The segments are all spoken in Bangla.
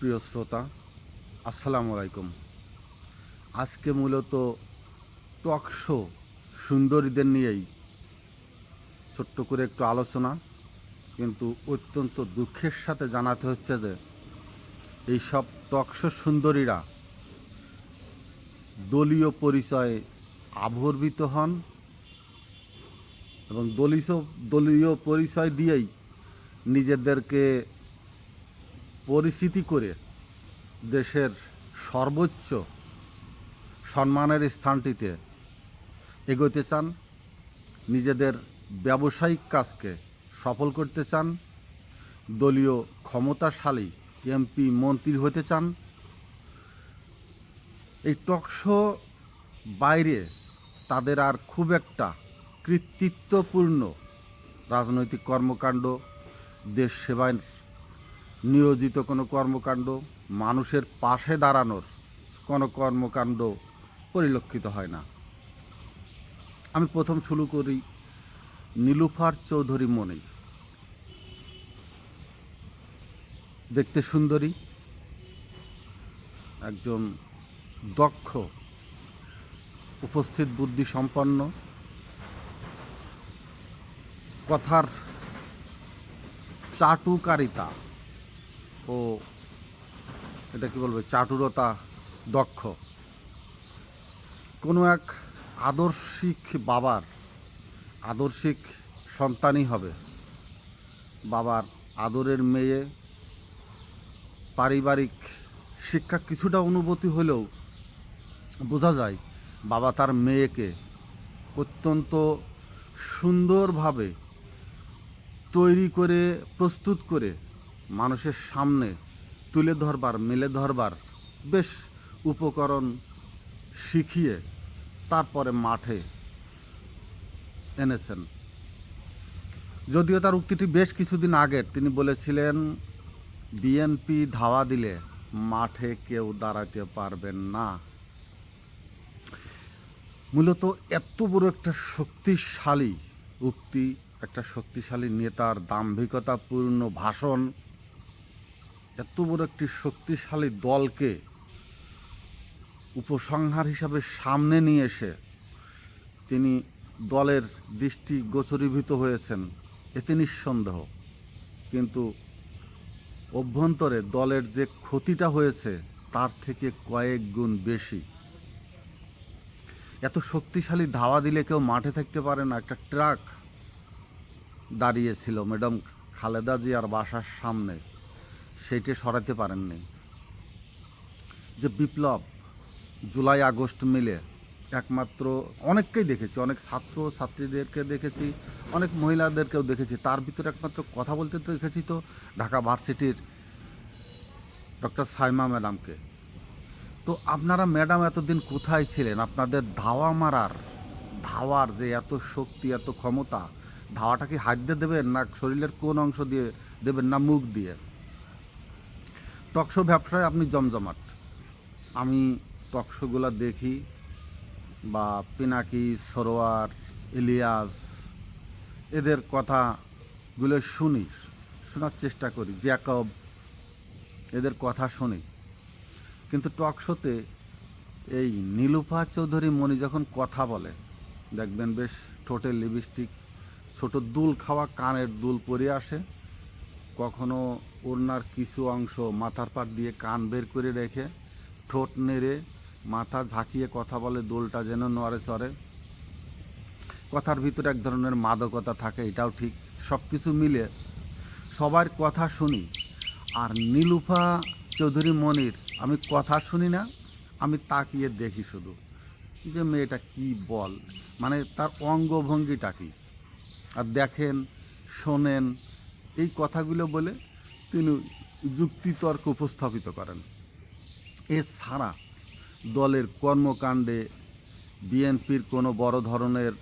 প্রিয় শ্রোতা, আসসালামু আলাইকুম। আজকে মূলত টক শো সুন্দরীদের নিয়েই ছোট্ট করে একটু আলোচনা, কিন্তু অত্যন্ত দুঃখের সাথে জানাতে হচ্ছে যে এইসব টক শো সুন্দরীরা দলীয় পরিচয়ে আবির্ভূত হন এবং দলীয় পরিচয় দিয়েই নিজেদেরকে পরিচিতি করে দেশের সর্বোচ্চ সম্মানের স্থানটিতে এগোতে চান, নিজেদের ব্যবসায়িক কাজকে সফল করতে চান, দলীয় ক্ষমতাশালী এমপি মন্ত্রী হতে চান। এই টকশো বাইরে তাদের আর খুব একটা কৃতিত্বপূর্ণ রাজনৈতিক কর্মকাণ্ড, দেশ সেবায় নিয়োজিত কোনো কর্মকাণ্ড, মানুষের পাশে দাঁড়ানোর কোনো কর্মকাণ্ড পরিলক্ষিত হয় না। আমি প্রথম শুরু করি নীলুফার চৌধুরী মনি। দেখতে সুন্দরী, একজন দক্ষ, উপস্থিত বুদ্ধি সম্পন্ন, কথার চাটুকারিতা ও এটা কি বলবো, চাটুরতা দক্ষ। কোনো এক আদর্শিক বাবার আদর্শিক সন্তানই হবে। বাবার আদরের মেয়ে, পারিবারিক শিক্ষা কিছুটা অনুভূতি হলেও বোঝা যায় বাবা তার মেয়েকে অত্যন্ত সুন্দরভাবে তৈরি করে, প্রস্তুত করে মানুষের সামনে তুলে ধরবার, মেলে ধরবার বেশ উপকরণ শিখিয়ে তারপরে মাঠে এনেছেন। যদিও তার উক্তিটি বেশ কিছুদিন আগের। তিনি বলেছিলেন, বিএনপি ধাওয়া দিলে মাঠে কেউ দাঁড়াতে পারবেন না। মূলত এত বড় একটা শক্তিশালী উক্তি, একটা শক্তিশালী নেতার দাম্ভিকতাপূর্ণ ভাষণ, এত বড় একটি শক্তিশালী দলকে উপসংহার হিসাবে সামনে নিয়ে এসে তিনি দলের দৃষ্টি গোচরীভূত হয়েছেন, এতে নিঃসন্দেহ। কিন্তু অভ্যন্তরে দলের যে ক্ষতিটা হয়েছে তার থেকে কয়েক গুণ বেশি। এত শক্তিশালী ধাওয়া দিলে কেউ মাঠে থাকতে পারে না। একটা ট্রাক দাঁড়িয়েছিল ম্যাডাম খালেদা জিয়ার বাসার সামনে, সেইটি সরাতে পারেননি। যে বিপ্লব, জুলাই আগস্ট মিলে একমাত্র, অনেককেই দেখেছি, অনেক ছাত্র ছাত্রীদেরকে দেখেছি, অনেক মহিলাদেরকেও দেখেছি, তার ভিতরে একমাত্র কথা বলতে তো দেখেছি তো ঢাকা ভার্সিটির ডক্টর সাইমা ম্যাডামকে। তো আপনারা ম্যাডাম এতদিন কোথায় ছিলেন? আপনাদের ধাওয়ার যে এত শক্তি, এত ক্ষমতা, ধাওয়াটা কি হাত দিয়ে দেবেন, না শরীরের কোন অংশ দিয়ে দেবেন, না মুখ দিয়ে? টকশো ব্যবসায় আপনি জমজমাট। আমি টকশোগুলো দেখি, বা পিনাকি, সরোয়ার, ইলিয়াস, এদের কথাগুলো শোনার চেষ্টা করি, জ্যাকব, এদের কথা শুনি। কিন্তু টকশোতে এই নীলুফা চৌধুরী মনি যখন কথা বলে, দেখবেন বেশ ঠোঁটের লিপস্টিক, ছোট দুল খাওয়া কানের দুল পরে আসে, কখনো ওড়নার কিছু অংশ মাথার পাট দিয়ে কান বের করে রেখে ঠোঁট নেড়ে মাথা ঝাঁকিয়ে কথা বলে, দোলটা যেন নড়ে চড়ে। কথার ভিতরে এক ধরনের মাদকতা থাকে, এটাও ঠিক। সব কিছু মিলে সবার কথা শুনি। আর নীলুফা চৌধুরী মনির আমি কথা শুনি না, আমি তাকিয়ে দেখি শুধু যে মেয়েটা কি বল, মানে তার অঙ্গভঙ্গিটা কী। আর দেখেন, শোনেন, এই কথাগুলো বলে তিনি যুক্তিতর্ক উপস্থাপিত করেন। এছাড়া দলের কর্মকাণ্ডে, বিএনপির কোনো বড় ধরনের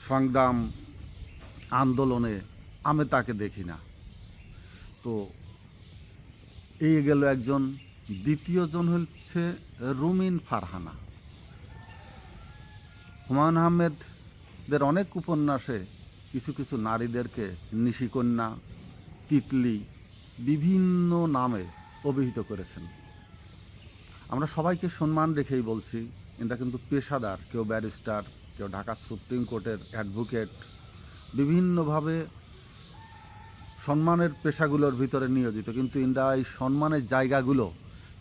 সংগ্রাম, আন্দোলনে আমি তাকে দেখি না। তো এই গেল একজন। দ্বিতীয়জন হচ্ছে রুমিন ফারহানা। হুমায়ুন আহমেদের অনেক উপন্যাসে কিছু কিছু নারীদেরকে নিশিকন্যা, তিতলি বিভিন্ন নামে অভিহিত করেছেন। আমরা সবাইকে সম্মান রেখেই বলছি, এটা কিন্তু পেশাদার, কেউ ব্যারিস্টার, কেউ ঢাকা সুপ্রিম কোর্টের অ্যাডভোকেট, বিভিন্নভাবে সম্মানের পেশাগুলোর ভিতরে নিয়োজিত, কিন্তু ইন্ডা এই সম্মানের জায়গাগুলো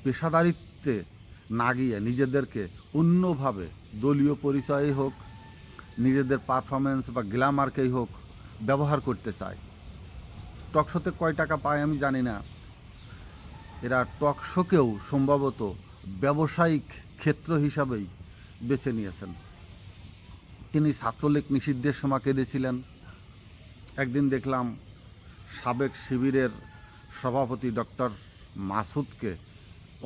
পেশাদারিত্বে না গিয়ে নিজেদেরকে অন্যভাবে দলীয় পরিচয়ই হোক, নিজেদের পারফরমেন্স বা গ্ল্যামারকেই হোক ব্যবহার করতে চায়। টকশোতে কয় টাকা পায় আমি জানি না, এরা টকশোকেও সম্ভবত ব্যবসায়িক ক্ষেত্র হিসাবেই বেছে নিয়েছেন। তিনি ছাত্রলীগ নিষিদ্ধের সময় কেঁদেছিলেন। একদিন দেখলাম সাবেক শিবিরের সভাপতি ডক্টর মাসুদকে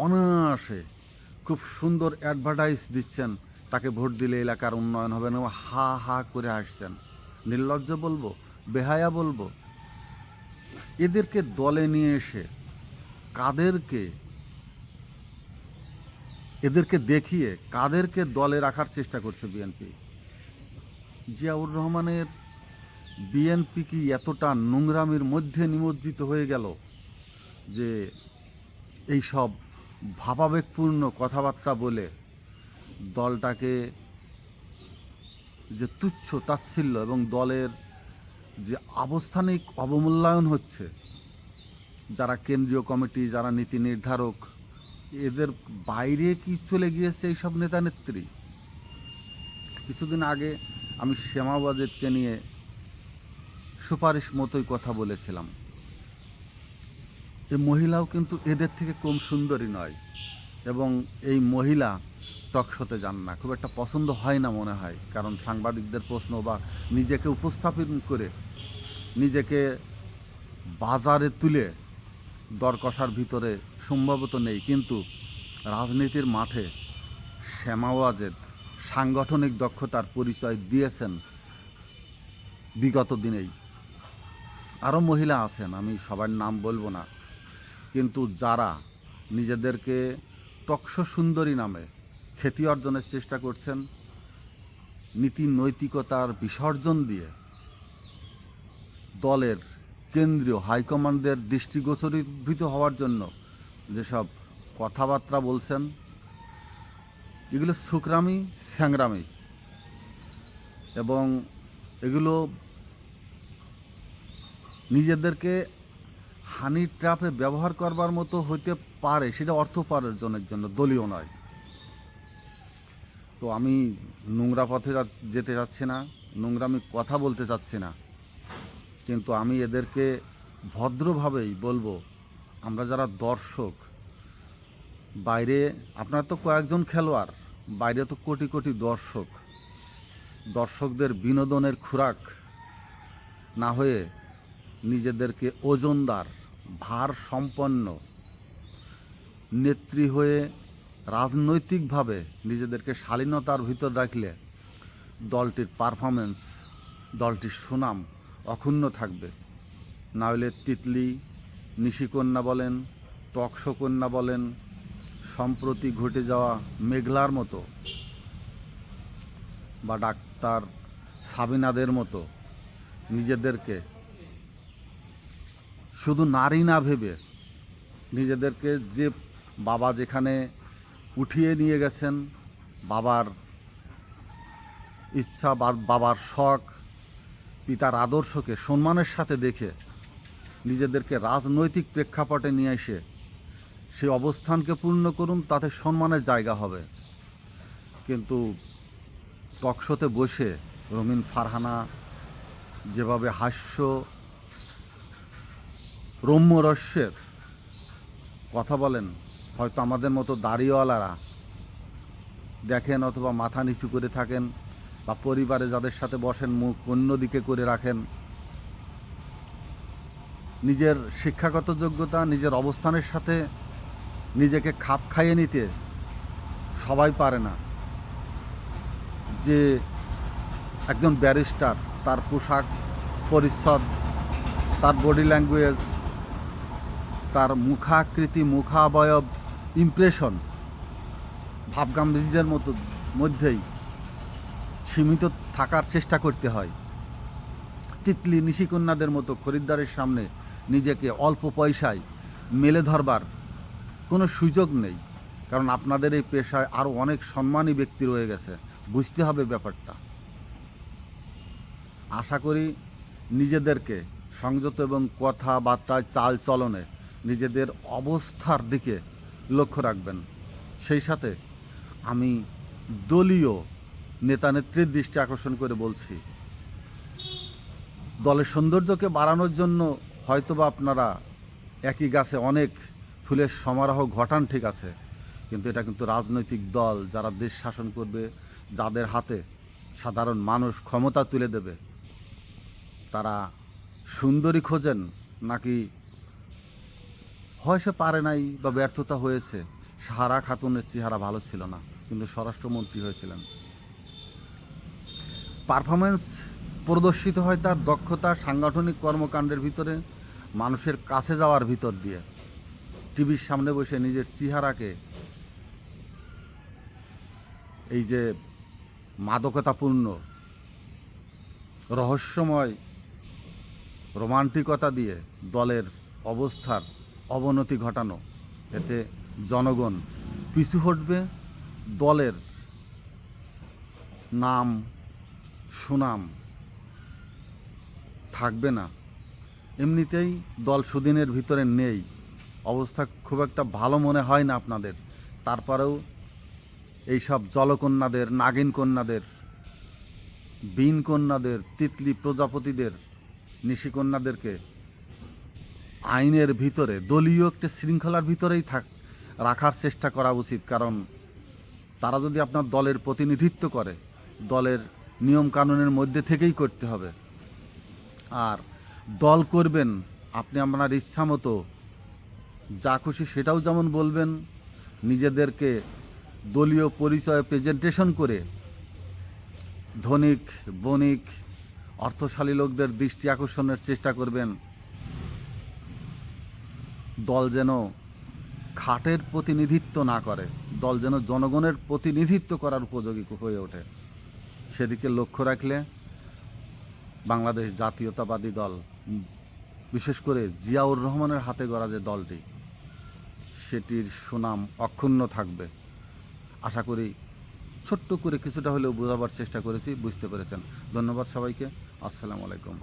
অনায়াসে খুব সুন্দর অ্যাডভার্টাইজ দিচ্ছেন, তাকে ভোট দিলে এলাকার উন্নয়ন হবে না, হা হা করে হাসছেন। নির্লজ্জ বলবো, বেহায়া বলবো, এদেরকে দলে নিয়ে এসে এদেরকে দেখিয়ে কাদেরকে দলে রাখার চেষ্টা করছে বিএনপি? জিয়াউর রহমানের বিএনপি কি এতটা নোংরামির মধ্যে নিমজ্জিত হয়ে গেল যে এইসব ভাবাবেগপূর্ণ কথাবার্তা বলে দলটাকে যে তুচ্ছ তাচ্ছিল্য এবং দলের যে আবস্থানিক অবমূল্যায়ন হচ্ছে, যারা কেন্দ্রীয় কমিটি, যারা নীতি নির্ধারক, এদের বাইরে কি চলে গিয়েছে এইসব নেতা নেত্রী? কিছুদিন আগে আমি শ্যামা ওয়াজেদকে নিয়ে সুপারিশ মতোই কথা বলেছিলাম। এই মহিলাও কিন্তু এদের থেকে কম সুন্দরী নয়, এবং এই মহিলা টকশোতে যান না, খুব একটা পছন্দ হয় না মনে হয়, কারণ সাংবাদিকদের প্রশ্ন বা নিজেকে উপস্থাপন করে নিজেকে বাজারে তুলে দর কষার ভিতরে সম্ভবত নেই। কিন্তু রাজনীতির মাঠে শ্যামা ওয়াজেদ সাংগঠনিক দক্ষতার পরিচয় দিয়েছেন বিগত দিনেই। আরও মহিলা আছেন, আমি সবার নাম বলবো না, কিন্তু যারা নিজেদেরকে টকশো সুন্দরী নামে খ্যাতি অর্জনের চেষ্টা করছেন, নীতি নৈতিকতার বিসর্জন দিয়ে দলের কেন্দ্রীয় হাইকমান্ডের দৃষ্টিগোচরীভূত হওয়ার জন্য যেসব কথাবার্তা বলছেন, এগুলো সুকরামি, স্যাংরামি, এবং এগুলো নিজেদেরকে হানি ট্র্যাপে ব্যবহার করবার মতো হইতে পারে, সেটা অর্থ উপার্জনের জন্য, দলীয় নয়। তো আমি নোংরা পথে যেতে চাচ্ছি না, নোংরামি কথা বলতে চাচ্ছি না, কিন্তু আমি এদেরকে ভদ্রভাবেই বলবো, আমরা যারা দর্শক, বাইরে আপনারা তো কয়েকজন খেলোয়াড়, বাইরে তো কোটি কোটি দর্শক, দর্শকদের বিনোদনের খোরাক না হয়ে নিজেদেরকে ওজনদার, ভার সম্পন্ন নেত্রী হয়ে রাজনৈতিকভাবে নিজেদেরকে শালীনতার ভিতর রাখলে দলটির পারফরমেন্স, দলটির সুনাম অক্ষুণ্ণ থাকবে। না হলে তিতলি, নিশিকন্যা বলেন, টকশো কন্যা বলেন, সম্প্রতি ঘটে যাওয়া মেঘলার মতো বা ডাক্তার সাবিনাদের মতো নিজেদেরকে শুধু নারী না ভেবে নিজেদেরকে, যে বাবা যেখানে উঠিয়ে নিয়ে গেছেন, বাবার ইচ্ছা বা বাবার শখ, পিতার আদর্শকে সম্মানের সাথে দেখে নিজেদেরকে রাজনৈতিক প্রেক্ষাপটে নিয়ে এসে সেই অবস্থানকে পূর্ণ করুন, তাতে সম্মানের জায়গা হবে। কিন্তু টকশোতে বসে রঙিন ফারহানা যেভাবে হাস্য রম্যরস্যের কথা বলেন, হয়তো আমাদের মতো দাড়িওয়ালারা দেখেন অথবা মাথা নিচু করে থাকেন, বা পরিবারে যাদের সাথে বসেন মুখ অন্যদিকে করে রাখেন। নিজের শিক্ষাগত যোগ্যতা, নিজের অবস্থানের সাথে নিজেকে খাপ খাইয়ে নিতে সবাই পারে না। যে একজন ব্যারিস্টার, তার পোশাক পরিচ্ছদ, তার বডি ল্যাঙ্গুয়েজ, তার মুখাকৃতি, মুখাবয়ব, ইমপ্রেশন, ভাবগাম্ভীর্যের মধ্যেই সীমিত থাকার চেষ্টা করতে হয়। তিতলি, নিশিকন্যাদের মতো খরিদ্দারের সামনে নিজেকে অল্প পয়সায় মেলে ধরবার কোনো সুযোগ নেই, কারণ আপনাদের এই পেশায় আরও অনেক সম্মানী ব্যক্তি রয়ে গেছে। বুঝতে হবে ব্যাপারটা। আশা করি নিজেদেরকে সংযত এবং কথাবার্তায় চাল চলনে নিজেদের অবস্থার দিকে লক্ষ্য রাখবেন। সেই সাথে আমি দলীয় নেতানেত্রীর দৃষ্টি আকর্ষণ করে বলছি, দলের সৌন্দর্যকে বাড়ানোর জন্য হয়তোবা আপনারা একই গাছে অনেক ফুলের সমারোহ ঘটান, ঠিক আছে, কিন্তু এটা কিন্তু রাজনৈতিক দল যারা দেশ শাসন করবে, যাদের হাতে সাধারণ মানুষ ক্ষমতা তুলে দেবে, তারা সুন্দরী খোঁজেন নাকি হয় সে পারে নাই বা ব্যর্থতা হয়েছে। সাহারা খাতুনের চেহারা ভালো ছিল না, কিন্তু স্বরাষ্ট্রমন্ত্রী হয়েছিলেন। পারফরমেন্স প্রদর্শিত হয় তার দক্ষতা, সাংগঠনিক কর্মকাণ্ডের ভিতরে, মানুষের কাছে যাওয়ার ভিতর দিয়ে। টিভির সামনে বসে নিজের চেহারাকে এই যে মাদকতাপূর্ণ রহস্যময় রোমান্টিকতা দিয়ে দলের অবস্থার অবনতি ঘটানো, এতে জনগণ পিছু হটবে, দলের নাম সুনাম থাকবে না। এমনিতেই দল সুদিনের ভিতরে নেই, অবস্থা খুব একটা ভালো মনে হয় না আপনাদের। তারপরেও এইসব জলকন্যাদের, নাগিন কন্যাদের, বিন কন্যাদের, তিতলি প্রজাপতিদের, নিশিকন্যাদেরকে আইনের ভিতরে, দলীয় একটা শৃঙ্খলার ভিতরেই রাখার চেষ্টা করা উচিত। কারণ তারা যদি আপনার দলের প্রতিনিধিত্ব করে, দলের নিয়ম কানুনের মধ্যে থেকেই করতে হবে। আর দল করবেন আপনি আপনার ইচ্ছা মতো যা খুশি সেটাও যেমন বলবেন, নিজেদেরকে দলীয় পরিচয় প্রেজেন্টেশন করে ধনিক বণিক অর্থশালী লোকদের দৃষ্টি আকর্ষণের চেষ্টা করবেন। দল যেন খাটের প্রতিনিধিত্ব না করে, দল যেন জনগণের প্রতিনিধিত্ব করার উপযোগী হয়ে ওঠে। সেদিকে লক্ষ্য রাখলে বাংলাদেশ জাতীয়তাবাদী দল, বিশেষ করে জিয়াউর রহমানের হাতে গড়া যে দলটি, সেটির সুনাম অক্ষুণ্ণ থাকবে। আশা করি ছোট্ট করে কিছুটা হলেও বোঝাবার চেষ্টা করেছি, বুঝতে পেরেছেন। ধন্যবাদ সবাইকে। আসসালামু আলাইকুম।